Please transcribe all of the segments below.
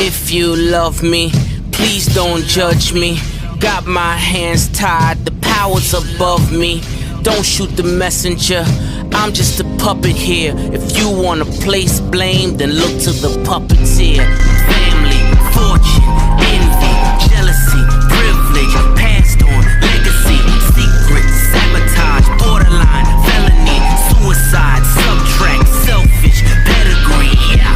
If you love me, please don't judge me. Got my hands tied, the power's above me. Don't shoot the messenger, I'm just a puppet here. If you wanna place blame, then look to the puppeteer. Family, fortune, envy, jealousy, privilege, passed on, legacy, secret, sabotage, borderline, felony, suicide, subtract, selfish, pedigree, yeah.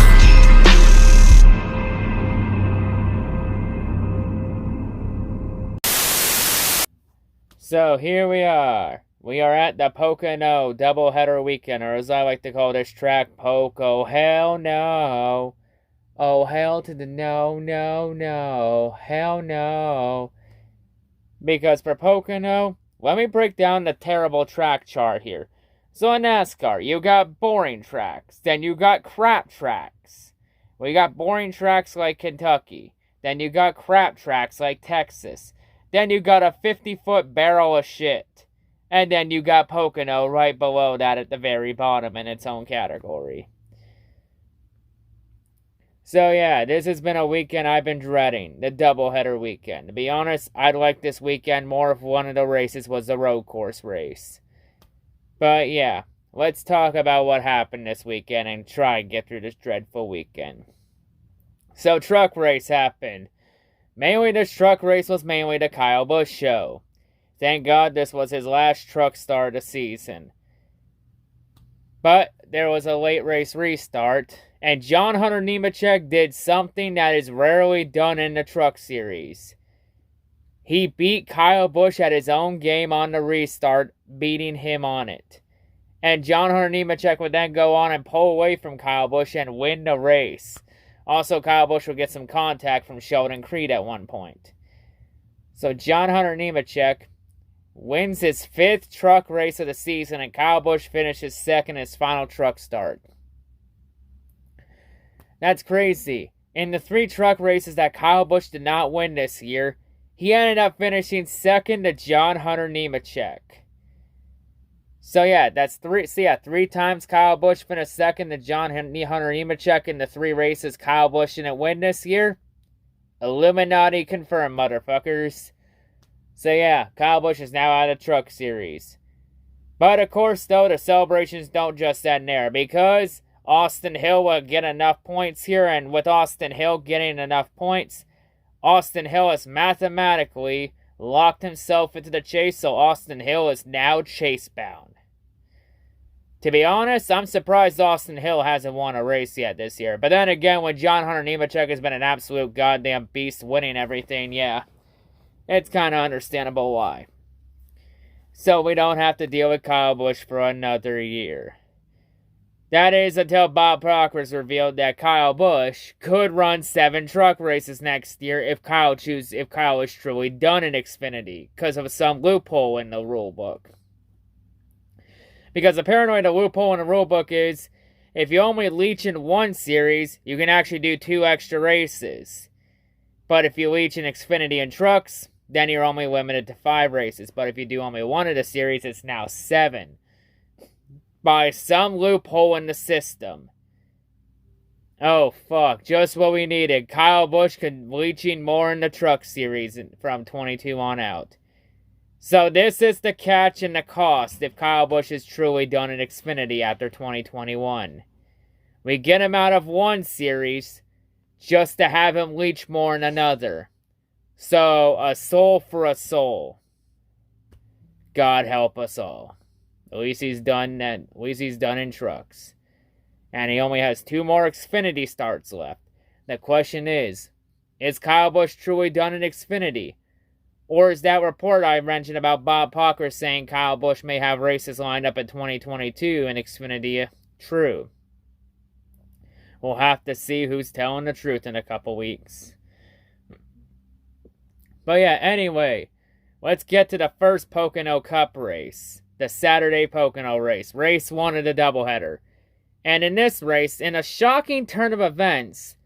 So here we are. We are at the Poc-Oh-No Doubleheader weekend, or as I like to call this track, Poc-Oh-Hell-No. Oh, hell to the no, no, no. Hell no. Because for Poc-Oh-No, let me break down the terrible track chart here. So in NASCAR, you got boring tracks. Then you got crap tracks. We got boring tracks like Kentucky. Then you got crap tracks like Texas. Then you got a 50-foot barrel of shit. And then you got Pocono right below that at the very bottom in its own category. So yeah, this has been a weekend I've been dreading. The doubleheader weekend. To be honest, I'd like this weekend more if one of the races was the road course race. But yeah, let's talk about what happened this weekend and try and get through this dreadful weekend. So truck race happened. Mainly this truck race was mainly the Kyle Busch show. Thank God this was his last truck start of the season. But there was a late race restart, and John Hunter Nemechek did something that is rarely done in the truck series. He beat Kyle Busch at his own game on the restart, beating him on it. And John Hunter Nemechek would then go on and pull away from Kyle Busch and win the race. Also, Kyle Busch would get some contact from Sheldon Creed at one point. So John Hunter Nemechek wins his 5th truck race of the season, and Kyle Busch finishes second in his final truck start. That's crazy. In the 3 truck races that Kyle Busch did not win this year, he ended up finishing second to John Hunter Nemechek. So yeah, that's 3. So yeah, 3 times Kyle Busch finished second to John Hunter Nemechek in the 3 races Kyle Busch didn't win this year. Illuminati confirmed, motherfuckers. So yeah, Kyle Busch is now out of the truck series. But of course, though, the celebrations don't just end there, because Austin Hill will get enough points here, and with Austin Hill getting enough points, Austin Hill has mathematically locked himself into the chase, so Austin Hill is now chase-bound. To be honest, I'm surprised Austin Hill hasn't won a race yet this year. But then again, when John Hunter Nemechek has been an absolute goddamn beast winning everything, yeah, it's kind of understandable why. So we don't have to deal with Kyle Busch for another year. That is until Bob Proctor's revealed that Kyle Busch could run 7 truck races next year if Kyle is truly done in Xfinity, because of some loophole in the rulebook. Because apparently the loophole in the rulebook is, if you only leech in 1 series, you can actually do 2 extra races. But if you leech in Xfinity and trucks, then you're only limited to 5 races. But if you do only 1 of the series, it's now 7. By some loophole in the system. Oh, fuck. Just what we needed. Kyle Busch could leeching more in the truck series from 22 on out. So this is the catch and the cost if Kyle Busch is truly done in Xfinity after 2021. We get him out of 1 series just to have him leech more in another. So, a soul for a soul. God help us all. At least he's done in trucks. And he only has 2 more Xfinity starts left. The question is Kyle Busch truly done in Xfinity? Or is that report I mentioned about Bob Proctor saying Kyle Busch may have races lined up in 2022 in Xfinity true? We'll have to see who's telling the truth in a couple weeks. But yeah, anyway, let's get to the first Pocono Cup race. The Saturday Pocono race. Race 1 of the doubleheader. And in this race, in a shocking turn of events,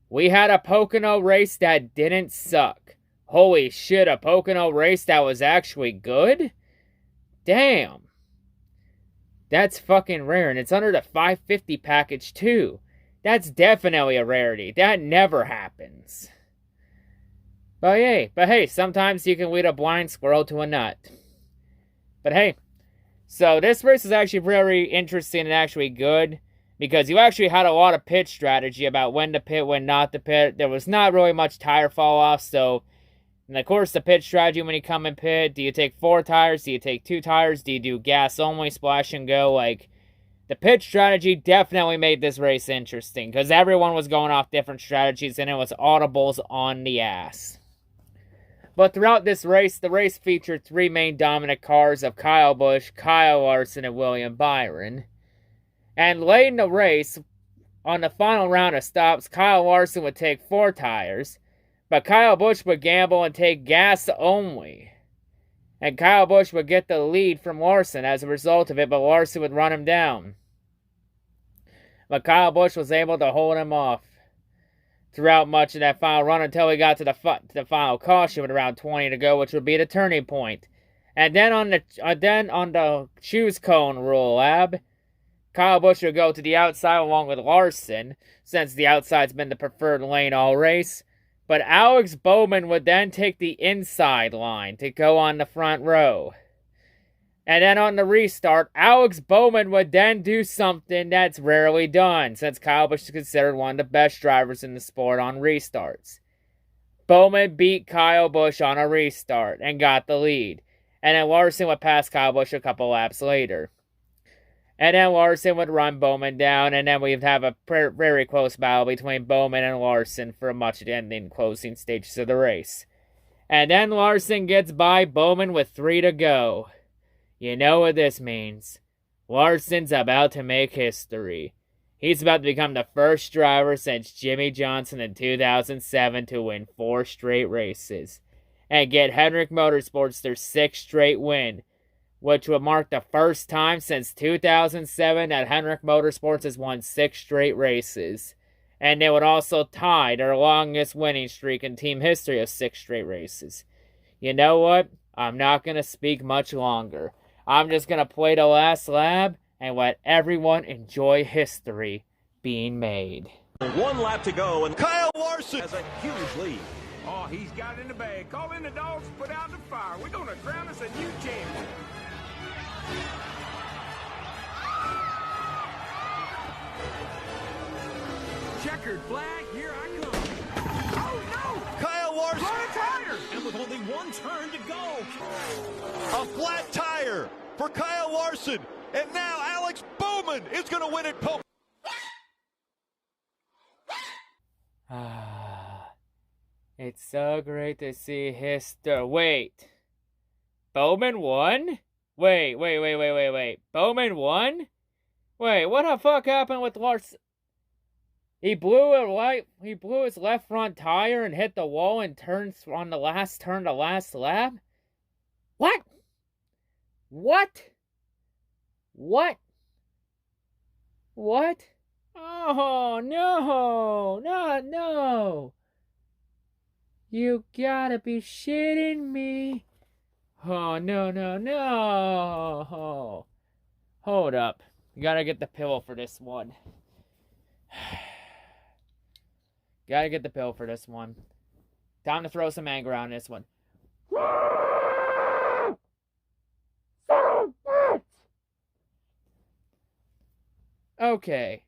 we had a Pocono race that didn't suck. Holy shit, a Pocono race that was actually good? Damn. That's fucking rare, and it's under the 550 package too. That's definitely a rarity. That never happens. But hey, sometimes you can lead a blind squirrel to a nut. But hey, so this race is actually very interesting and actually good, because you actually had a lot of pit strategy about when to pit, when not to pit. There was not really much tire fall off, so and of course the pit strategy when you come in pit, do you take 4 tires, do you take 2 tires, do you do gas only, splash and go? Like, the pit strategy definitely made this race interesting, because everyone was going off different strategies and it was audibles on the ass. But throughout this race, the race featured 3 main dominant cars of Kyle Busch, Kyle Larson, and William Byron. And late in the race, on the final round of stops, Kyle Larson would take 4 tires, but Kyle Busch would gamble and take gas only. And Kyle Busch would get the lead from Larson as a result of it, but Larson would run him down. But Kyle Busch was able to hold him off throughout much of that final run until he got to the final caution with around 20 to go, which would be the turning point. And then on the choose cone rule lab, Kyle Busch would go to the outside along with Larson, since the outside's been the preferred lane all race. But Alex Bowman would then take the inside line to go on the front row. And then on the restart, Alex Bowman would then do something that's rarely done, since Kyle Busch is considered one of the best drivers in the sport on restarts. Bowman beat Kyle Busch on a restart and got the lead. And then Larson would pass Kyle Busch a couple laps later. And then Larson would run Bowman down, and then we'd have a very close battle between Bowman and Larson for much of the ending closing stages of the race. And then Larson gets by Bowman with 3 to go. You know what this means. Larson's about to make history. He's about to become the first driver since Jimmy Johnson in 2007 to win 4 straight races, and get Hendrick Motorsports their 6th straight win, which would mark the first time since 2007 that Hendrick Motorsports has won 6 straight races. And it would also tie their longest winning streak in team history of 6 straight races. You know what? I'm not going to speak much longer. I'm just going to play the last lap and let everyone enjoy history being made. 1 lap to go, and Kyle Larson has a huge lead. Oh, he's got it in the bag. Call in the dogs, put out the fire. We're going to crown us a new champion. Checkered flag, here I come. Oh, no! Kyle Larson. Blown a tire! And with only 1 turn to go. A flat tire for Kyle Larson. And now Alex Bowman is going to win it. It's so great to see history. Wait. Bowman won? Wait. Bowman won? Wait, what the fuck happened with Larson? He blew his left front tire and hit the wall and turned on the last turn to last lap? What? Oh, no. You gotta be shitting me. Oh, no. Hold up. You gotta get the pillow for this one. Gotta get the pill for this one. Time to throw some anger on this one. Okay.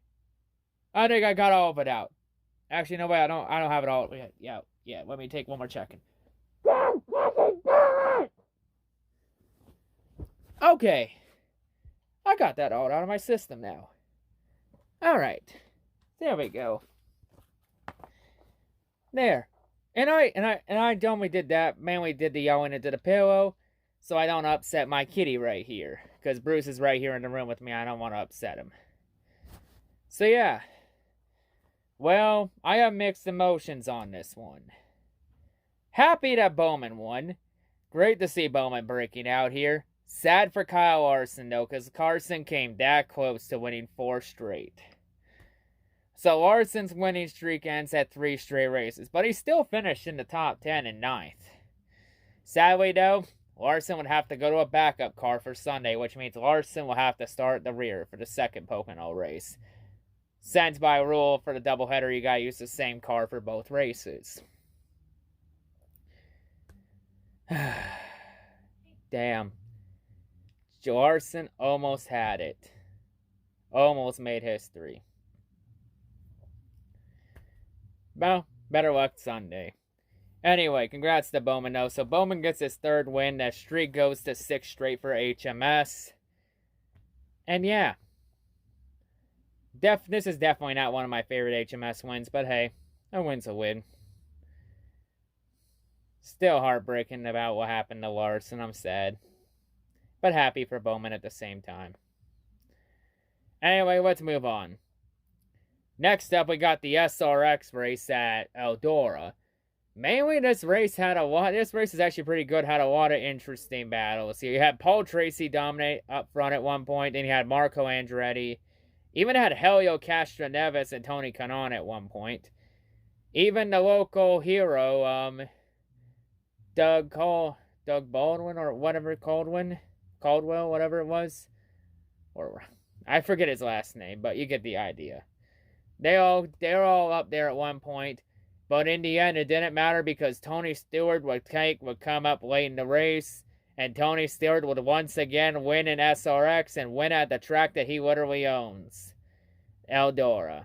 I think I got all of it out. Actually, no way, I don't have it all yet. Yeah, let me take one more checking. Okay. I got that all out of my system now. Alright. There we go. There. And I only did that, mainly did the yelling into the pillow, so I don't upset my kitty right here. Because Bruce is right here in the room with me, I don't want to upset him. So yeah. Well, I have mixed emotions on this one. Happy that Bowman won. Great to see Bowman breaking out here. Sad for Kyle Larson though, because Carson came that close to winning 4 straight. So Larson's winning streak ends at 3 straight races, but he still finished in the top 10 and 9th. Sadly though, Larson would have to go to a backup car for Sunday, which means Larson will have to start at the rear for the second Poc-Oh race. since by rule for the doubleheader, you gotta use the same car for both races. Damn. Larson almost had it. Almost made history. Well, better luck Sunday. Anyway, congrats to Bowman though. So Bowman gets his 3rd win. That streak goes to 6 straight for HMS. And yeah. This is definitely not one of my favorite HMS wins, but hey, a win's a win. Still heartbreaking about what happened to Larson. I'm sad. But happy for Bowman at the same time. Anyway, let's move on. Next up, we got the SRX race at Eldora. Mainly, this race is actually pretty good. Had a lot of interesting battles. You had Paul Tracy dominate up front at one point. Then you had Marco Andretti. Even had Helio Castroneves and Tony Kanaan at one point. Even the local hero, Doug Baldwin or whatever, Caldwell, whatever it was. Or I forget his last name, but you get the idea. They're all up there at one point. But in the end, it didn't matter because Tony Stewart would come up late in the race. And Tony Stewart would once again win in SRX and win at the track that he literally owns. Eldora.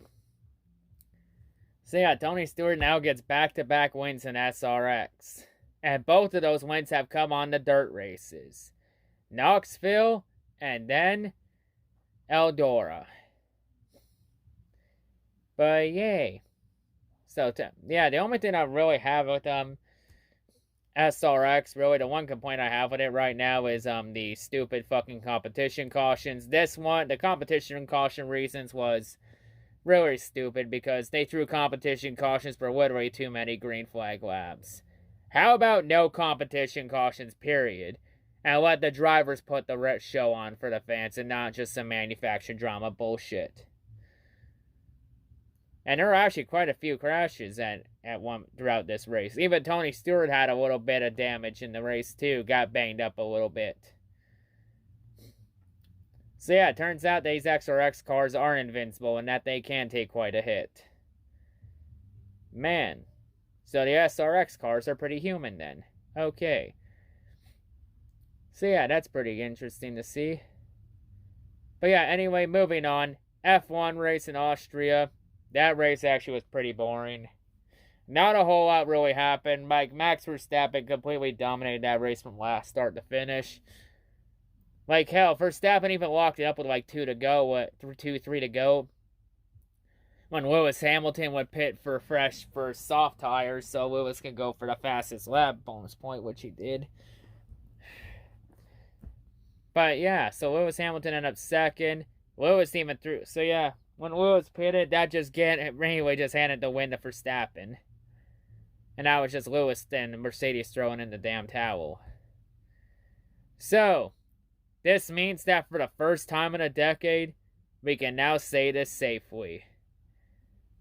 So yeah, Tony Stewart now gets back-to-back wins in SRX. And both of those wins have come on the dirt races. Knoxville and then Eldora. But yay. So, yeah, the only thing I really have with SRX, really the one complaint I have with it right now is the stupid fucking competition cautions. This one, the competition caution reasons was really stupid because they threw competition cautions for literally too many green flag laps. How about no competition cautions, period? And let the drivers put the show on for the fans and not just some manufactured drama bullshit. And there were actually quite a few crashes throughout this race. Even Tony Stewart had a little bit of damage in the race too. Got banged up a little bit. So yeah, it turns out these XRX cars are invincible and that they can take quite a hit. Man. So the SRX cars are pretty human then. Okay. So yeah, that's pretty interesting to see. But yeah, anyway, moving on. F1 race in Austria. That race actually was pretty boring. Not a whole lot really happened. Max Verstappen completely dominated that race from start to finish. Like hell, Verstappen even locked it up with 3 to go. When Lewis Hamilton would pit for soft tires, so Lewis can go for the fastest lap, bonus point, which he did. But yeah, so Lewis Hamilton ended up second. Lewis even threw, so yeah. When Lewis pitted, that just handed the win to Verstappen. And that was just Lewis and Mercedes throwing in the damn towel. So, this means that for the first time in a decade, we can now say this safely.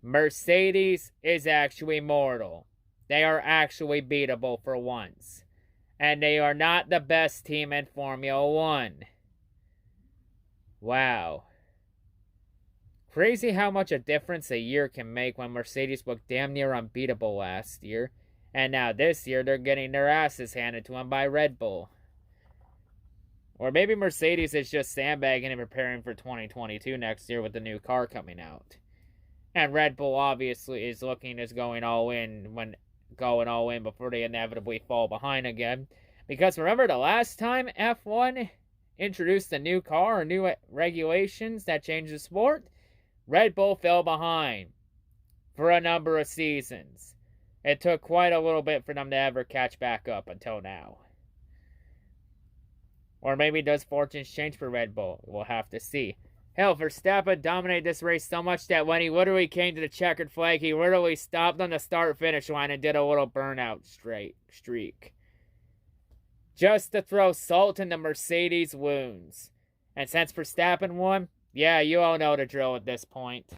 Mercedes is actually mortal. They are actually beatable for once. And they are not the best team in Formula 1. Wow. Crazy how much a difference a year can make when Mercedes looked damn near unbeatable last year. And now this year they're getting their asses handed to them by Red Bull. Or maybe Mercedes is just sandbagging and preparing for 2022 next year with the new car coming out. And Red Bull obviously is looking as going all in before they inevitably fall behind again. Because remember the last time F1 introduced a new car or new regulations that changed the sport? Red Bull fell behind for a number of seasons. It took quite a little bit for them to ever catch back up until now. Or maybe does fortunes change for Red Bull? We'll have to see. Hell, Verstappen dominated this race so much that when he literally came to the checkered flag, he literally stopped on the start-finish line and did a little burnout streak. Just to throw salt in the Mercedes wounds. And since Verstappen won, yeah, you all know the drill at this point.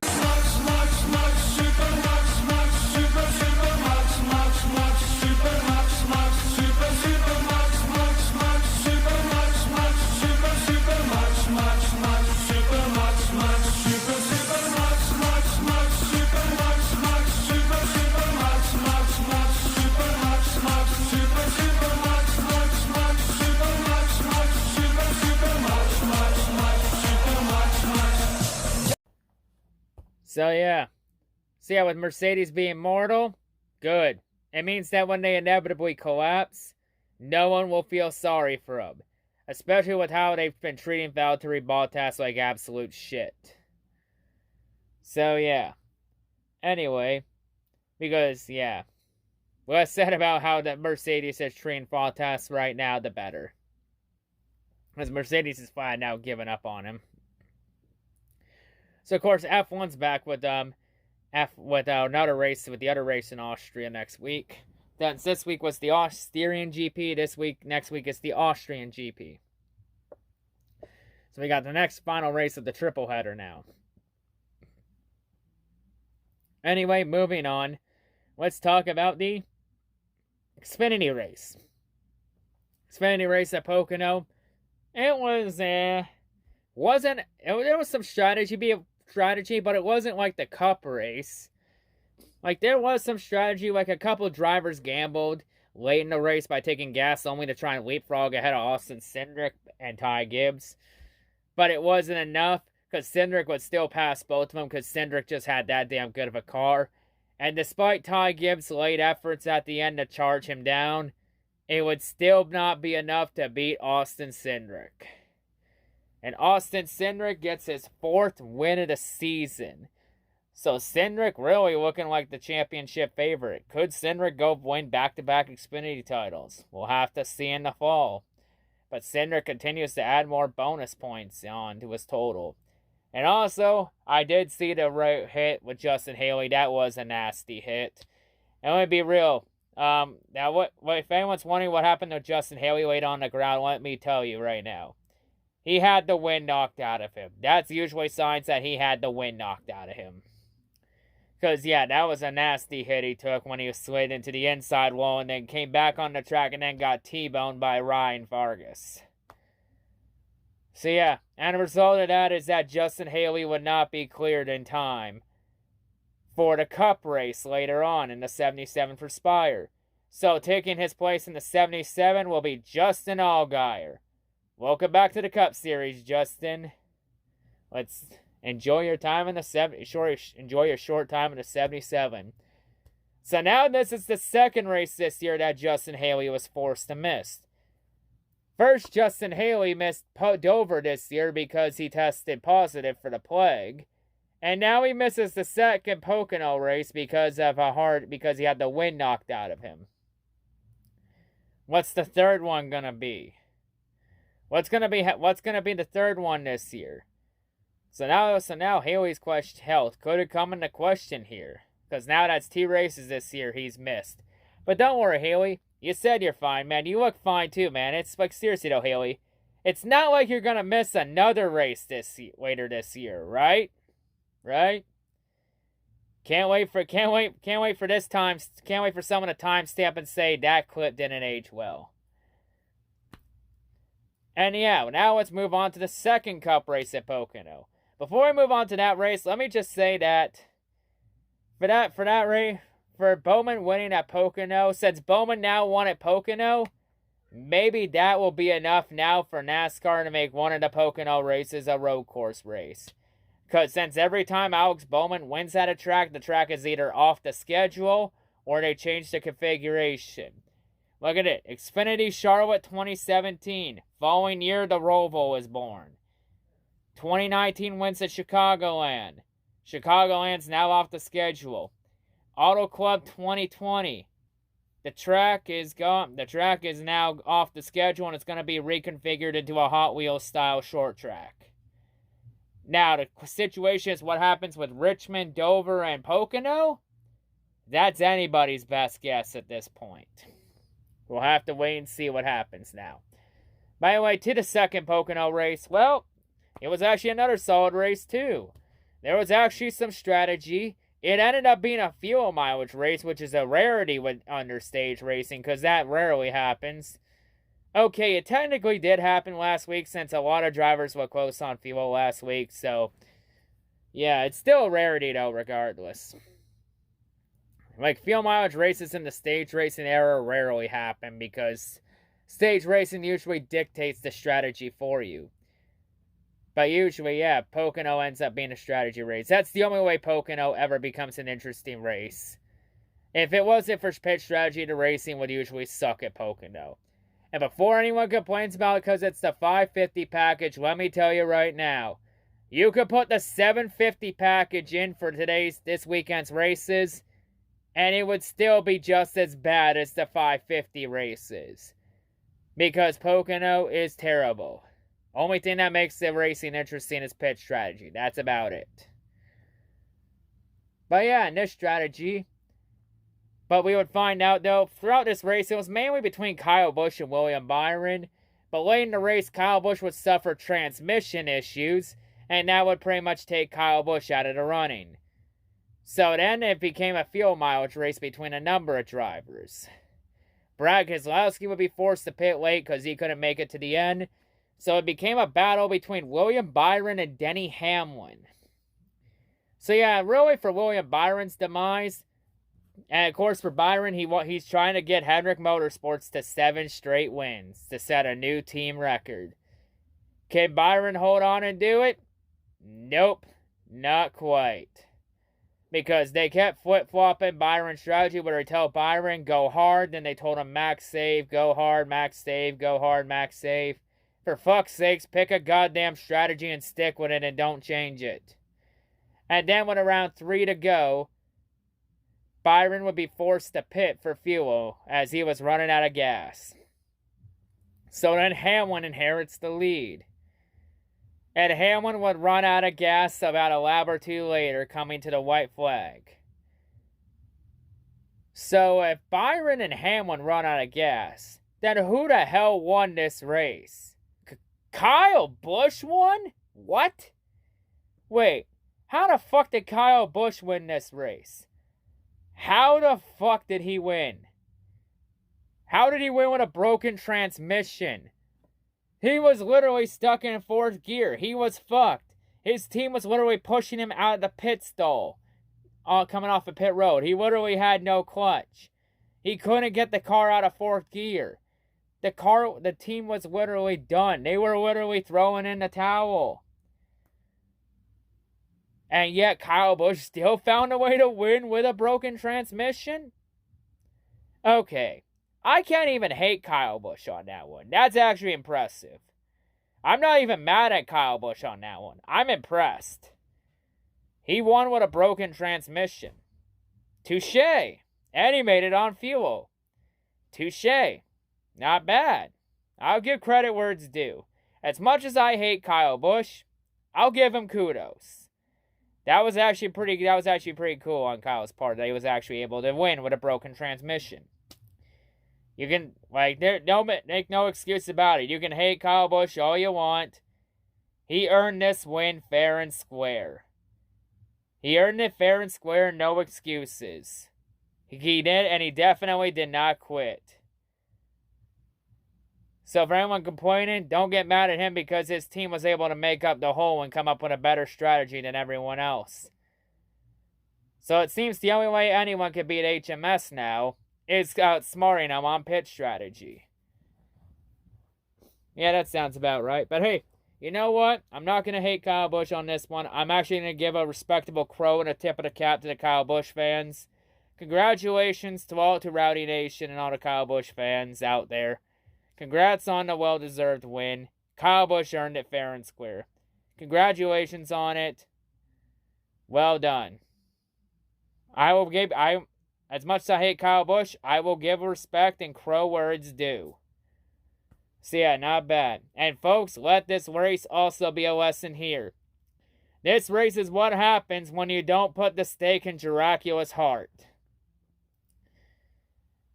So yeah. With Mercedes being mortal, good. It means that when they inevitably collapse, no one will feel sorry for them. Especially with how they've been treating Valtteri Bottas like absolute shit. So yeah. Anyway, because yeah. Less said about how the Mercedes is treating Bottas right now, the better. Because Mercedes is flat now giving up on him. So of course F1's back with another race, with the other race in Austria next week. Then this week was the Austrian GP. Next week is the Austrian GP. So we got the next final race of the triple header now. Anyway, moving on. Let's talk about the Xfinity race. Xfinity race at Pocono. It was there was some strategy, but it wasn't like the Cup race. Like, there was some strategy, like a couple of drivers gambled late in the race by taking gas only to try and leapfrog ahead of Austin Cindric and Ty Gibbs. But it wasn't enough, because Cindric would still pass both of them, because Cindric just had that damn good of a car. And despite Ty Gibbs' late efforts at the end to charge him down, it would still not be enough to beat Austin Cindric. And Austin Cindric gets his 4th win of the season. So Cindric really looking like the championship favorite. Could Cindric go win back-to-back Xfinity titles? We'll have to see in the fall. But Cindric continues to add more bonus points on to his total. And also, I did see the hit with Justin Haley. That was a nasty hit. And let me be real. Now, if anyone's wondering what happened to Justin Haley laid on the ground, let me tell you right now. He had the wind knocked out of him. That's usually signs that he had the wind knocked out of him. Because, yeah, that was a nasty hit he took when he slid into the inside wall and then came back on the track and then got T-boned by Ryan Vargas. So, yeah, and the result of that is that Justin Haley would not be cleared in time for the Cup race later on in the 77 for Spire. So, taking his place in the 77 will be Justin Allgaier. Welcome back to the Cup Series, Justin. Let's enjoy your time in the enjoy your short time in the 77. So now this is the second race this year that Justin Haley was forced to miss. First, Justin Haley missed Dover this year because he tested positive for the plague. And now he misses the second Pocono race because he had the wind knocked out of him. What's the third one gonna be? What's gonna be the third one this year? So now Haley's health could have come into question here. Because now that's 2 races this year he's missed. But don't worry, Haley. You said you're fine, man. You look fine too, man. It's like, seriously though, Haley. It's not like you're gonna miss another race later this year, right? Right? Can't wait for this time. Can't wait for someone to timestamp and say that clip didn't age well. And yeah, now let's move on to the second Cup race at Pocono. Before we move on to that race, let me just say that for that race, for Bowman winning at Pocono, since Bowman now won at Pocono, maybe that will be enough now for NASCAR to make one of the Pocono races a road course race. Because since every time Alex Bowman wins at a track, the track is either off the schedule or they change the configuration. Look at it. Xfinity Charlotte 2017. Following year, the Roval was born. 2019 wins at Chicagoland. Chicagoland's now off the schedule. Auto Club 2020. The track is gone. The track is now off the schedule and it's going to be reconfigured into a Hot Wheels style short track. Now, the situation is what happens with Richmond, Dover, and Pocono. That's anybody's best guess at this point. We'll have to wait and see what happens now. By the way, to the second Pocono race, well, it was actually another solid race too. There was actually some strategy. It ended up being a fuel mileage race, which is a rarity with understage racing, because that rarely happens. Okay, it technically did happen last week, since a lot of drivers were close on fuel last week, so yeah, it's still a rarity though, regardless. Like, fuel mileage races in the stage racing era rarely happen, because stage racing usually dictates the strategy for you. But usually, yeah, Pocono ends up being a strategy race. That's the only way Pocono ever becomes an interesting race. If it wasn't for pit strategy, the racing would usually suck at Pocono. And before anyone complains about it because it's the 550 package, let me tell you right now, you could put the 750 package in for this weekend's races, and it would still be just as bad as the 550 races. Because Pocono is terrible. Only thing that makes the racing interesting is pit strategy. That's about it. But yeah, in this strategy... But we would find out, though, throughout this race, it was mainly between Kyle Busch and William Byron. But late in the race, Kyle Busch would suffer transmission issues, and that would pretty much take Kyle Busch out of the running. So then it became a fuel mileage race between a number of drivers. Brad Keselowski would be forced to pit late because he couldn't make it to the end. So it became a battle between William Byron and Denny Hamlin. So yeah, really for William Byron's demise... And of course, for Byron, he's trying to get Hendrick Motorsports to 7 straight wins to set a new team record. Can Byron hold on and do it? Nope, not quite. Because they kept flip-flopping Byron's strategy where they tell Byron, go hard, then they told him max save, go hard, max save, go hard, max save. For fuck's sakes, pick a goddamn strategy and stick with it and don't change it. And then with around 3 to go, Byron would be forced to pit for fuel as he was running out of gas. So then Hamlin inherits the lead. And Hamlin would run out of gas about a lap or two later, coming to the white flag. So if Byron and Hamlin run out of gas, then who the hell won this race? Kyle Busch won? What? Wait, how the fuck did Kyle Busch win this race? How the fuck did he win? How did he win with a broken transmission? He was literally stuck in 4th gear. He was fucked. His team was literally pushing him out of the pit stall. Coming off a pit road. He literally had no clutch. He couldn't get the car out of 4th gear. The team was literally done. They were literally throwing in the towel. And yet Kyle Busch still found a way to win with a broken transmission? Okay. I can't even hate Kyle Busch on that one. That's actually impressive. I'm not even mad at Kyle Busch on that one. I'm impressed. He won with a broken transmission. Touché. And he made it on fuel. Touché. Not bad. I'll give credit where it's due. As much as I hate Kyle Busch, I'll give him kudos. That was actually pretty cool on Kyle's part that he was actually able to win with a broken transmission. You can, make no excuse about it. You can hate Kyle Busch all you want. He earned this win fair and square. He earned it fair and square, no excuses. He did, and he definitely did not quit. So for anyone complaining, don't get mad at him because his team was able to make up the hole and come up with a better strategy than everyone else. So it seems the only way anyone could beat HMS now is outsmarting them on pit strategy. Yeah, that sounds about right. But hey, you know what? I'm not going to hate Kyle Busch on this one. I'm actually going to give a respectable crow and a tip of the cap to the Kyle Busch fans. Congratulations to Rowdy Nation and all the Kyle Busch fans out there. Congrats on the well-deserved win. Kyle Busch earned it fair and square. Congratulations on it. Well done. As much as I hate Kyle Busch, I will give respect and crow where it's due. So yeah, not bad. And folks, let this race also be a lesson here. This race is what happens when you don't put the stake in Dracula's heart.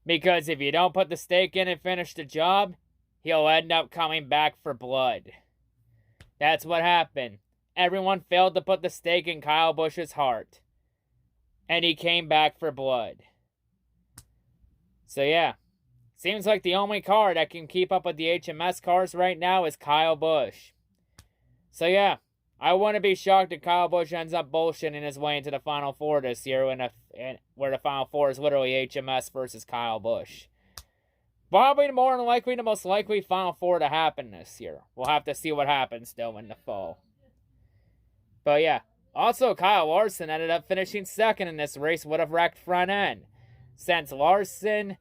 Because if you don't put the stake in and finish the job, he'll end up coming back for blood. That's what happened. Everyone failed to put the stake in Kyle Busch's heart. And he came back for blood. So yeah. Seems like the only car that can keep up with the HMS cars right now is Kyle Busch. So yeah. I wouldn't be shocked if Kyle Busch ends up bullshitting his way into the Final Four this year, where the Final Four is literally HMS versus Kyle Busch. Probably more than likely the most likely Final Four to happen this year. We'll have to see what happens, though, in the fall. But yeah, also Kyle Larson ended up finishing second in this race, would have wrecked front end. Since Larson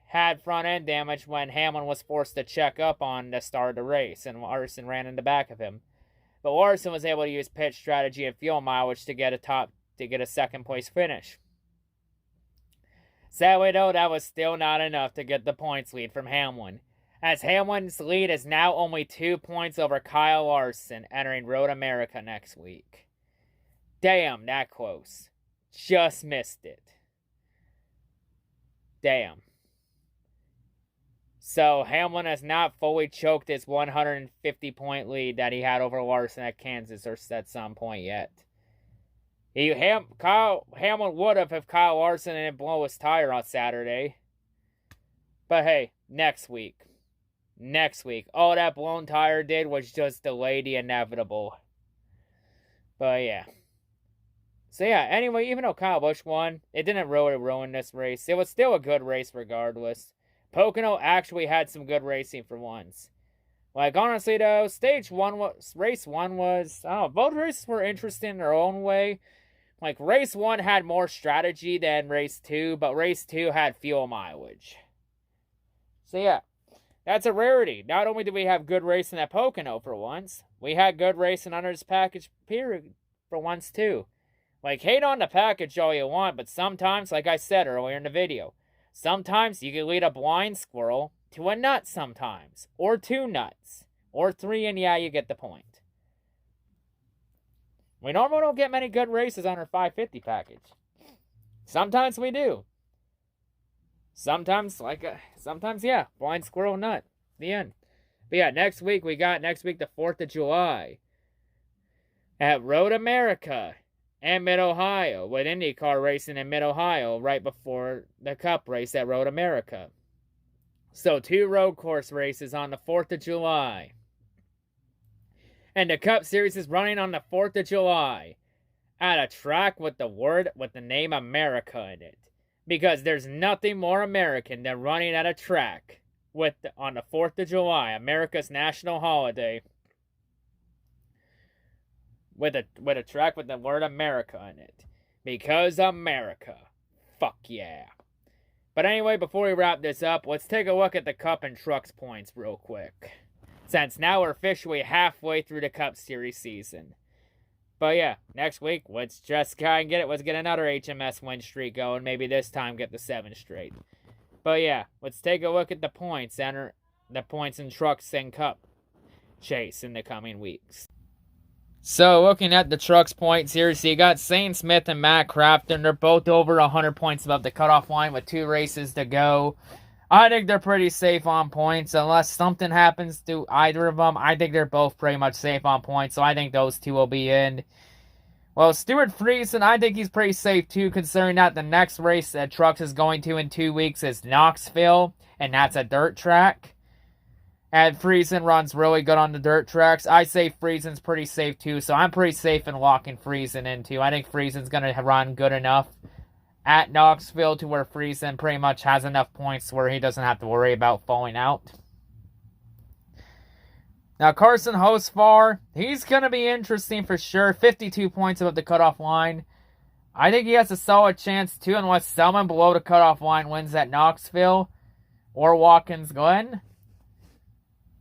had front end damage when Hamlin was forced to check up on the start of the race, and Larson ran in the back of him. But Larson was able to use pit strategy and fuel mileage to get a second place finish. Sadly though, that was still not enough to get the points lead from Hamlin, as Hamlin's lead is now only 2 points over Kyle Larson entering Road America next week. Damn, that close. Just missed it. Damn. So Hamlin has not fully choked his 150-point lead that he had over Larson at Kansas or at some point yet. Hamlin would have if Kyle Larson didn't blow his tire on Saturday. But hey, next week. All that blown tire did was just delay the inevitable. But yeah. So yeah, anyway, even though Kyle Busch won, it didn't really ruin this race. It was still a good race regardless. Pocono actually had some good racing for once. Like, honestly, though, race 1 was, both races were interesting in their own way. Like, race 1 had more strategy than race 2, but race 2 had fuel mileage. So, yeah, that's a rarity. Not only did we have good racing at Pocono for once, we had good racing under this package period for once, too. Like, hate on the package all you want, but sometimes, like I said earlier in the video, sometimes you can lead a blind squirrel to a nut sometimes. Or 2 nuts. Or 3, and yeah, you get the point. We normally don't get many good races on our 550 package. Sometimes we do. Sometimes, yeah, blind squirrel nut. The end. But yeah, next week the 4th of July. At Road America. And Mid-Ohio, with IndyCar racing in Mid-Ohio right before the Cup race at Road America. So 2 road course races on the 4th of July. And the Cup Series is running on the 4th of July at a track with the name America in it. Because there's nothing more American than running at a track on the 4th of July, America's national holiday. With a track with the word America in it. Because America. Fuck yeah. But anyway, before we wrap this up, let's take a look at the Cup and Trucks points real quick. Since now we're officially halfway through the Cup Series season. But yeah, next week, let's just try and let's get another HMS win streak going. Maybe this time get the 7 straight. But yeah, let's take a look at the points in Trucks and Cup chase in the coming weeks. So, looking at the Trucks points here, so you got Zane Smith and Matt Crafton. They're both over 100 points above the cutoff line with 2 races to go. I think they're pretty safe on points. Unless something happens to either of them, I think they're both pretty much safe on points. So, I think those 2 will be in. Well, Stuart Friesen, I think he's pretty safe too, considering that the next race that Trucks is going to in 2 weeks is Knoxville. And that's a dirt track. And Friesen runs really good on the dirt tracks. I say Friesen's pretty safe too, so I'm pretty safe in locking Friesen in too. I think Friesen's going to run good enough at Knoxville to where Friesen pretty much has enough points where he doesn't have to worry about falling out. Now Carson Hocevar, he's going to be interesting for sure. 52 points above the cutoff line. I think he has a solid chance too, unless someone below the cutoff line wins at Knoxville or Watkins Glen.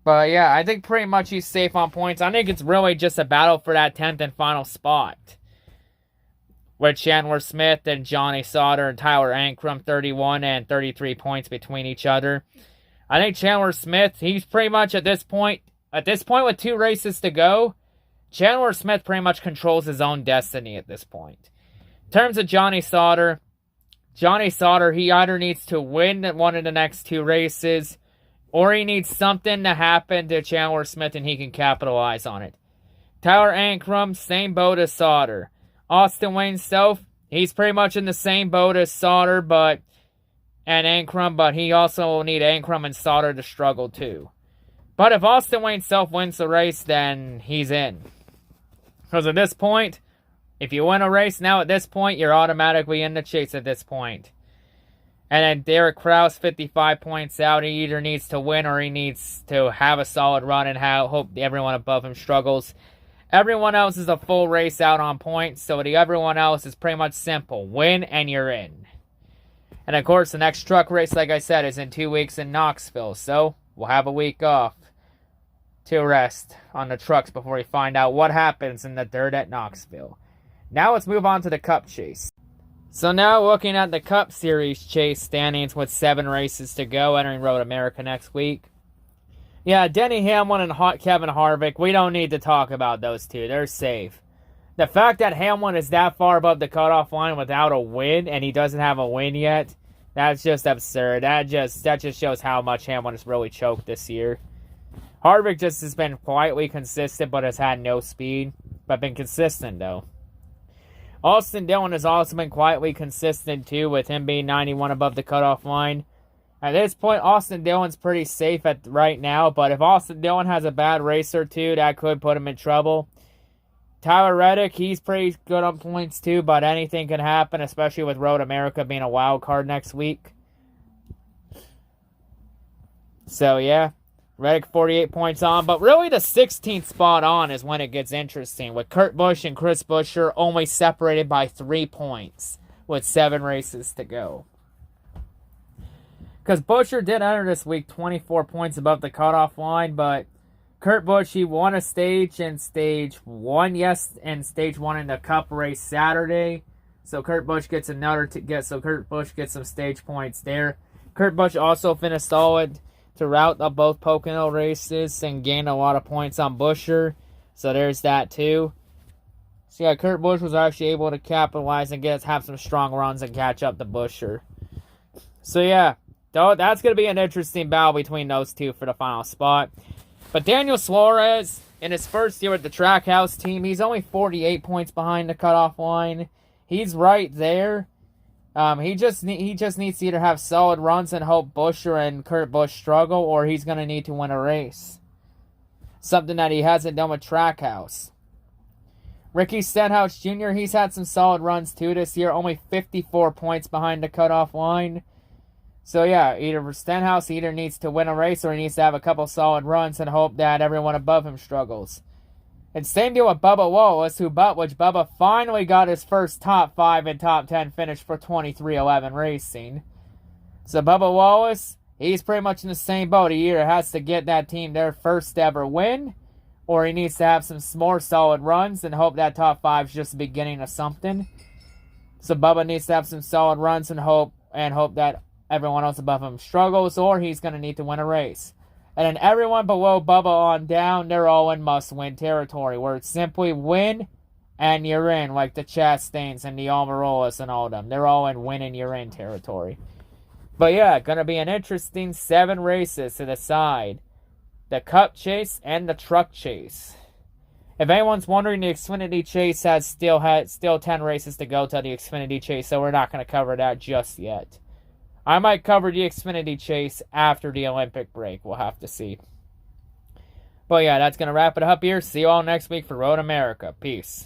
But yeah, I think pretty much he's safe on points. I think it's really just a battle for that 10th and final spot. With Chandler Smith and Johnny Sauter and Tyler Ankrum, 31 and 33 points between each other. I think Chandler Smith, he's pretty much at this point with 2 races to go, Chandler Smith pretty much controls his own destiny at this point. In terms of Johnny Sauter, he either needs to win one of the next 2 races, or he needs something to happen to Chandler Smith and he can capitalize on it. Tyler Ankrum, same boat as Sauter. Austin Wayne Self, he's pretty much in the same boat as Sauter and Ankrum, but he also will need Ankrum and Sauter to struggle too. But if Austin Wayne Self wins the race, then he's in. Because at this point, if you win a race now at this point, you're automatically in the chase at this point. And then Derek Krause, 55 points out. He either needs to win or he needs to have a solid run and hope everyone above him struggles. Everyone else is a full race out on points, so everyone else is pretty much simple. Win and you're in. And of course, the next truck race, like I said, is in 2 weeks in Knoxville, so we'll have a week off to rest on the trucks before we find out what happens in the dirt at Knoxville. Now let's move on to the Cup chase. So now looking at the Cup Series chase standings with 7 races to go entering Road America next week. Yeah, Denny Hamlin and Kevin Harvick, we don't need to talk about those two. They're safe. The fact that Hamlin is that far above the cutoff line without a win, and he doesn't have a win yet, that's just absurd. That just shows how much Hamlin has really choked this year. Harvick just has been quietly consistent, but has had no speed. But been consistent, though. Austin Dillon has also been quietly consistent, too, with him being 91 above the cutoff line. At this point, Austin Dillon's pretty safe right now, but if Austin Dillon has a bad race or two, that could put him in trouble. Tyler Reddick, he's pretty good on points too, but anything can happen, especially with Road America being a wild card next week. So, yeah, Reddick 48 points on, but really the 16th spot on is when it gets interesting, with Kurt Busch and Chris Buescher only separated by 3 points with 7 races to go. Because Buescher did enter this week 24 points above the cutoff line, but Kurt Busch, he won a stage in stage 1, and stage 1 in the Cup race Saturday. So Kurt Busch gets Kurt Busch gets some stage points there. Kurt Busch also finished solid throughout both Poc-Oh races and gained a lot of points on Buescher. So there's that too. So yeah, Kurt Busch was actually able to capitalize and have some strong runs and catch up to Buescher. So yeah. Though that's going to be an interesting battle between those two for the final spot. But Daniel Suarez, in his first year with the Trackhouse team, he's only 48 points behind the cutoff line. He's right there. He just needs to either have solid runs and hope Buescher and Kurt Busch struggle, or he's going to need to win a race. Something that he hasn't done with Trackhouse. Ricky Stenhouse Jr., he's had some solid runs too this year, only 54 points behind the cutoff line. So yeah, either Stenhouse needs to win a race or he needs to have a couple solid runs and hope that everyone above him struggles. And same deal with Bubba Wallace, which Bubba finally got his first top 5 and top 10 finish for 23XI Racing. So Bubba Wallace, he's pretty much in the same boat. He either has to get that team their first ever win, or he needs to have some more solid runs and hope that top 5 is just the beginning of something. So Bubba needs to have some solid runs and hope that everyone else above him struggles, or he's going to need to win a race. And then everyone below Bubba on down, they're all in must-win territory, where it's simply win and you're in, like the Chastains and the Almirollas and all of them. They're all in win and you're in territory. But yeah, going to be an interesting 7 races to decide the Cup Chase and the Truck Chase. If anyone's wondering, the Xfinity Chase has still 10 races to go to the Xfinity Chase, so we're not going to cover that just yet. I might cover the Xfinity Chase after the Olympic break. We'll have to see. But yeah, that's going to wrap it up here. See you all next week for Road America. Peace.